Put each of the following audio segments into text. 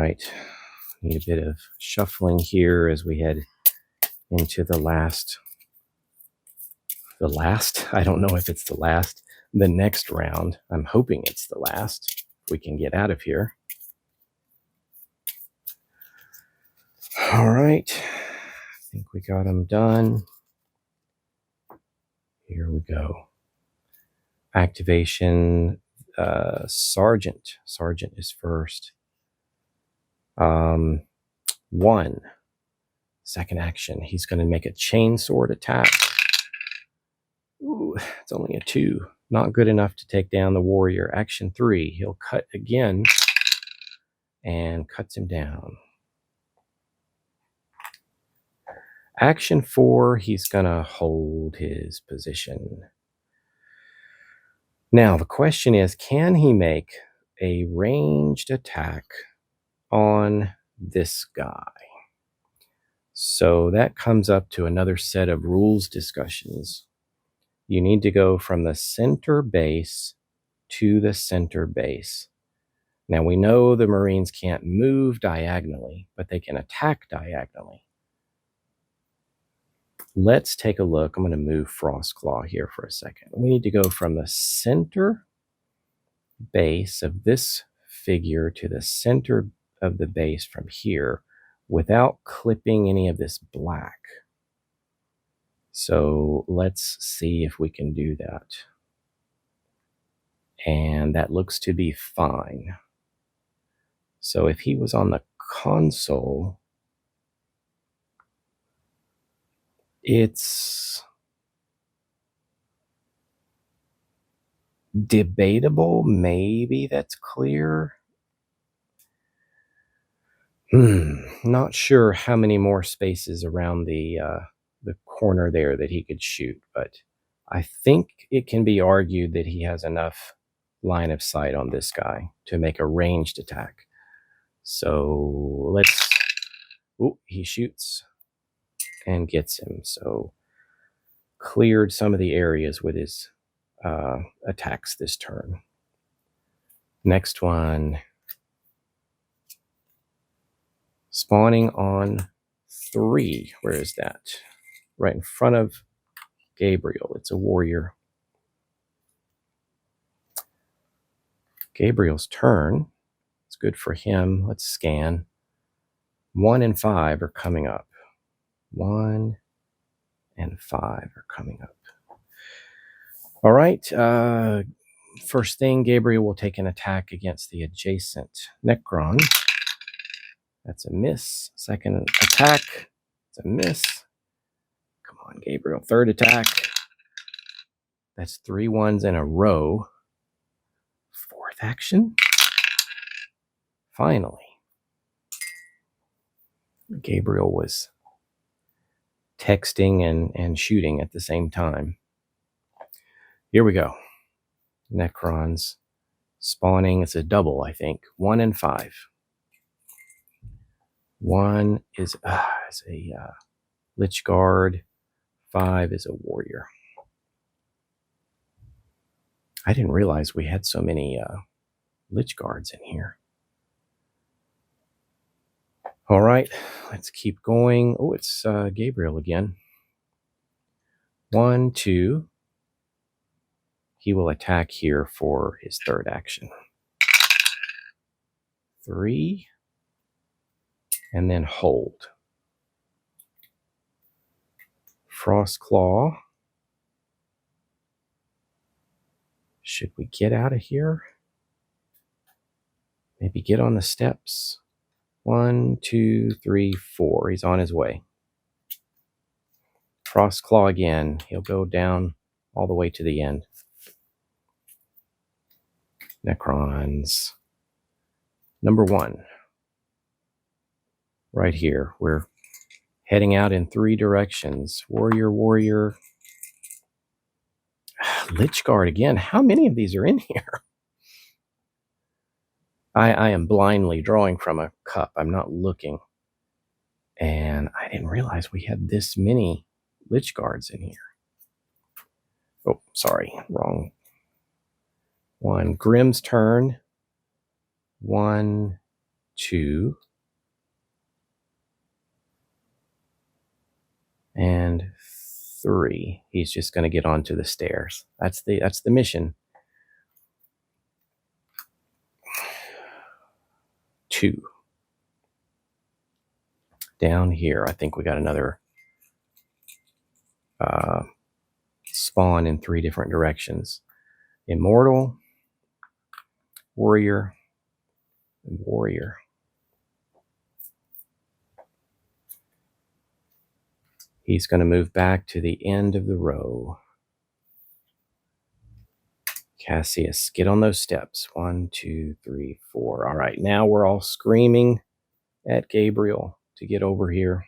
right. Need a bit of shuffling here as we head into the last, I don't know if it's the next round. I'm hoping it's the last. We can get out of here. All right. I think we got them done. Here we go. Activation, Sergeant. Sergeant is first. 1. Second action. He's going to make a chainsword attack. Ooh, it's only a 2. Not good enough to take down the warrior. Action 3. He'll cut again and cuts him down. Action 4. He's going to hold his position. Now, the question is, can he make a ranged attack on this guy? So that comes up to another set of rules discussions. You need to go from the center base to the center base. Now, we know the Marines can't move diagonally, but they can attack diagonally. Let's take a look. I'm going to move Frostclaw here for a second. We need to go from the center base of this figure to the center of the base from here without clipping any of this black. So let's see if we can do that. And that looks to be fine. So if he was on the console, it's debatable. Maybe that's clear. Not sure how many more spaces around the corner there that he could shoot, but I think it can be argued that he has enough line of sight on this guy to make a ranged attack. So let's... Oh, he shoots and gets him. So cleared some of the areas with his attacks this turn. Next one. Spawning on 3. Where is that? Right in front of Gabriel. It's a warrior. Gabriel's turn. It's good for him. Let's scan. 1 and 5 are coming up. 1 and 5 are coming up. All right. First thing, Gabriel will take an attack against the adjacent Necron. That's a miss. Second attack. It's a miss. Come on, Gabriel. Third attack. That's 3 1s in a row. Fourth action. Finally. Gabriel was texting and shooting at the same time. Here we go. Necrons spawning. It's a double, I think. 1 and 5. 1 is a Lich Guard. 5 is a warrior. I didn't realize we had so many Lich Guards in here. All right, let's keep going. Oh, it's Gabriel again. 1, 2. He will attack here for his third action. 3. And then hold. Frostclaw. Should we get out of here? Maybe get on the steps. 1, 2, 3, 4. He's on his way. Frostclaw again. He'll go down all the way to the end. Necrons. Number 1. Right here. We're heading out in 3 directions. Warrior, warrior. Lich Guard again. How many of these are in here? I am blindly drawing from a cup. I'm not looking. And I didn't realize we had this many Lich Guards in here. Oh, sorry. Wrong one. Grimm's turn. 1, 2, and 3. He's just going to get onto the stairs. That's the mission. 2. Down here, I think we got another spawn in 3 different directions. Immortal, warrior, and warrior. He's going to move back to the end of the row. Cassius, get on those steps. 1, 2, 3, 4. All right, now we're all screaming at Gabriel to get over here.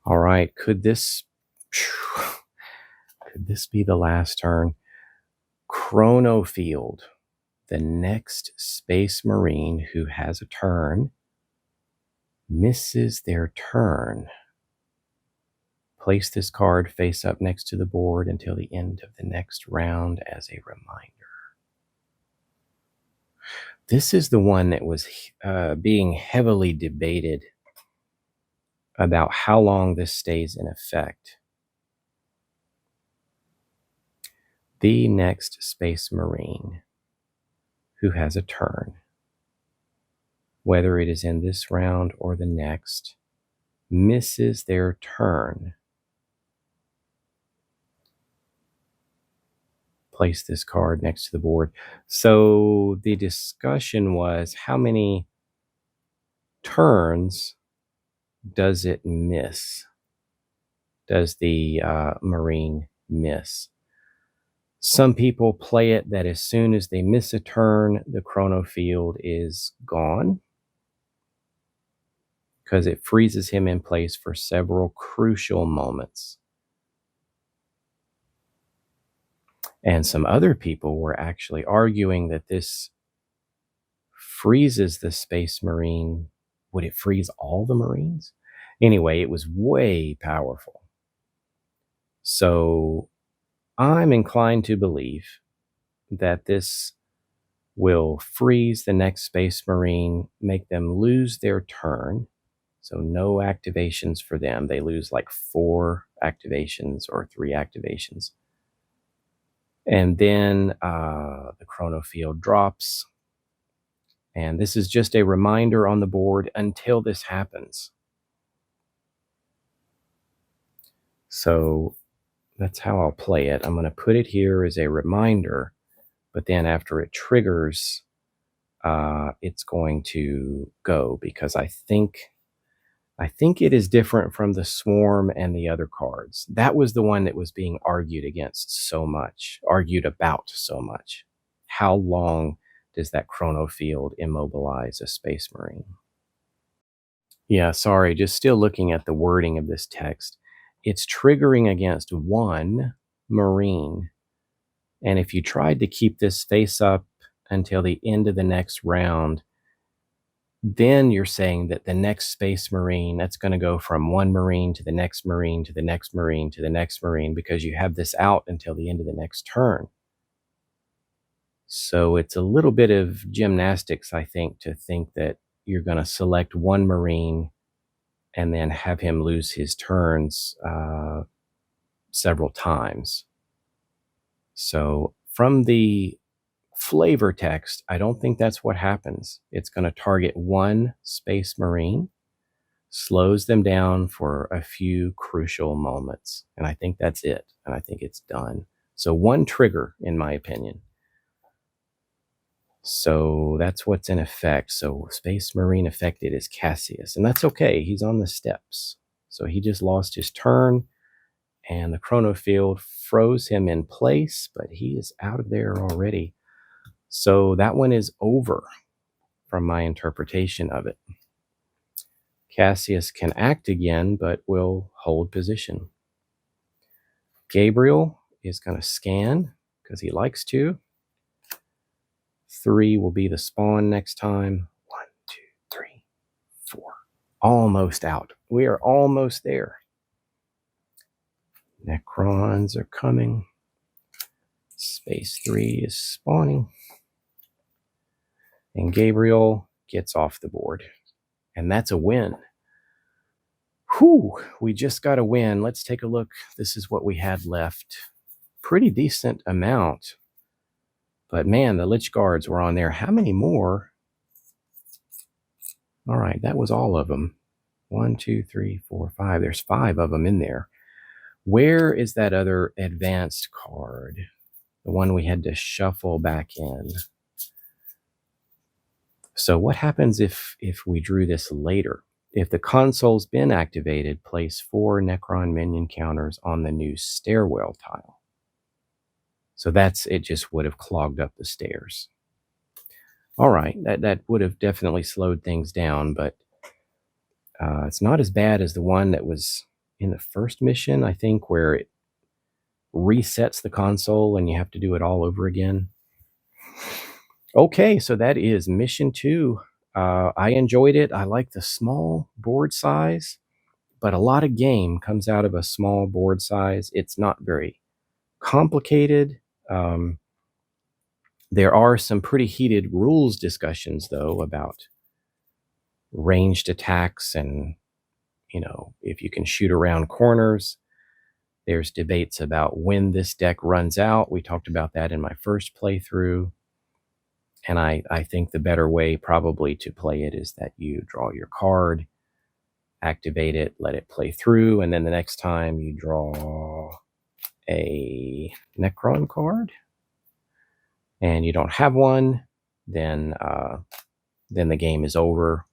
All right, could this be the last turn? Chrono Field, the next Space Marine who has a turn, misses their turn. Place this card face up next to the board until the end of the next round as a reminder. This is the one that was being heavily debated about how long this stays in effect. The next Space Marine who has a turn, whether it is in this round or the next, misses their turn. Place this card next to the board. So the discussion was, how many turns does it miss? Does the Marine miss? Some people play it that as soon as they miss a turn, the chrono field is gone, because it freezes him in place for several crucial moments. And some other people were actually arguing that this freezes the Space Marine. Would it freeze all the Marines? Anyway, it was way powerful. So I'm inclined to believe that this will freeze the next Space Marine, make them lose their turn. So no activations for them. They lose like 4 activations or 3 activations. And then the chrono field drops. And this is just a reminder on the board until this happens. So that's how I'll play it. I'm going to put it here as a reminder, but then after it triggers, it's going to go, because I think it is different from the Swarm and the other cards. That was the one that was being argued about so much. How long does that chrono field immobilize a Space Marine? Yeah, sorry, just still looking at the wording of this text. It's triggering against 1 Marine. And if you tried to keep this face up until the end of the next round, then you're saying that the next Space Marine, that's going to go from 1 Marine to the next Marine to the next Marine to the next Marine, because you have this out until the end of the next turn. So it's a little bit of gymnastics, I think, to think that you're going to select 1 Marine and then have him lose his turns several times. So from the flavor text, I don't think that's what happens. It's going to target 1 Space Marine, slows them down for a few crucial moments. And I think that's it. And I think it's done. So 1 trigger, in my opinion. So that's what's in effect. So Space Marine affected is Cassius. And that's okay. He's on the steps. So he just lost his turn. And the chrono field froze him in place. But he is out of there already. So that one is over from my interpretation of it. Cassius can act again, but will hold position. Gabriel is going to scan because he likes to. 3 will be the spawn next time. 1, 2, 3, 4. Almost out. We are almost there. Necrons are coming. Space 3 is spawning. And Gabriel gets off the board. And that's a win. Whew, we just got a win. Let's take a look. This is what we had left. Pretty decent amount. But man, the Lich Guards were on there. How many more? All right, that was all of them. 1, 2, 3, 4, 5. There's 5 of them in there. Where is that other advanced card? The one we had to shuffle back in. So what happens if we drew this later? If the console's been activated, place 4 Necron minion counters on the new stairwell tile. So it just would have clogged up the stairs. All right, that would have definitely slowed things down, but it's not as bad as the one that was in the first mission, I think, where it resets the console and you have to do it all over again. Okay, so that is mission 2. I enjoyed it. I like the small board size, but a lot of game comes out of a small board size. It's not very complicated. There are some pretty heated rules discussions, though, about ranged attacks and, if you can shoot around corners. There's debates about when this deck runs out. We talked about that in my first playthrough. And I think the better way probably to play it is that you draw your card, activate it, let it play through, and then the next time you draw a Necron card and you don't have one, then the game is over.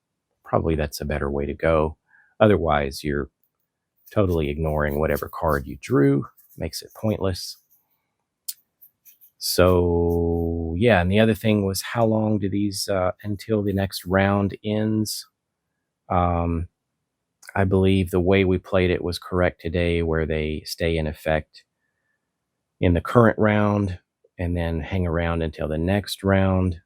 Probably that's a better way to go. Otherwise, you're totally ignoring whatever card you drew. Makes it pointless. So, yeah, and the other thing was, how long do these, until the next round ends? I believe the way we played it was correct today, where they stay in effect in the current round and then hang around until the next round,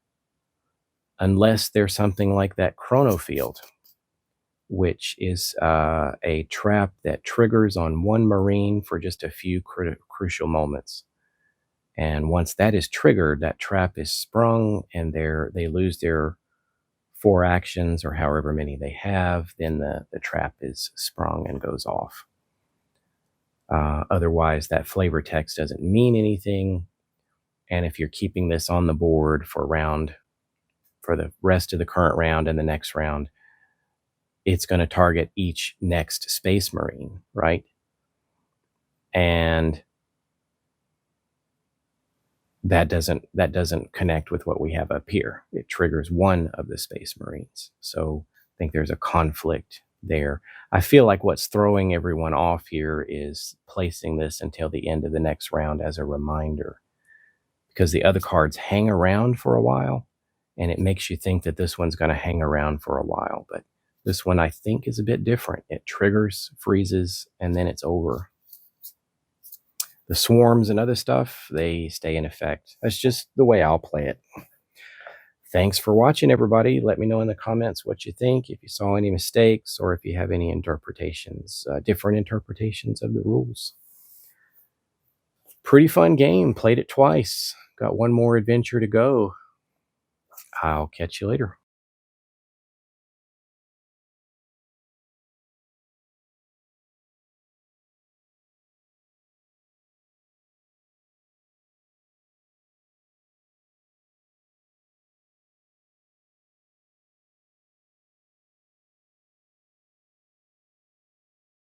unless there's something like that Chrono Field, which is a trap that triggers on one Marine for just a few crucial moments. And once that is triggered, that trap is sprung and they lose their 4 actions or however many they have, then the trap is sprung and goes off. Otherwise, that flavor text doesn't mean anything. And if you're keeping this on the board for the rest of the current round and the next round, it's going to target each next Space Marine, right? And that doesn't connect with what we have up here. It triggers one of the Space Marines. So I think there's a conflict there. I feel like what's throwing everyone off here is placing this until the end of the next round as a reminder, because the other cards hang around for a while, and it makes you think that this one's going to hang around for a while. But this one, I think, is a bit different. It triggers, freezes, and then it's over. The swarms and other stuff, they stay in effect. That's just the way I'll play it. Thanks for watching, everybody. Let me know in the comments what you think, if you saw any mistakes, or if you have any interpretations, different interpretations of the rules. Pretty fun game. Played it twice. Got one more adventure to go. I'll catch you later.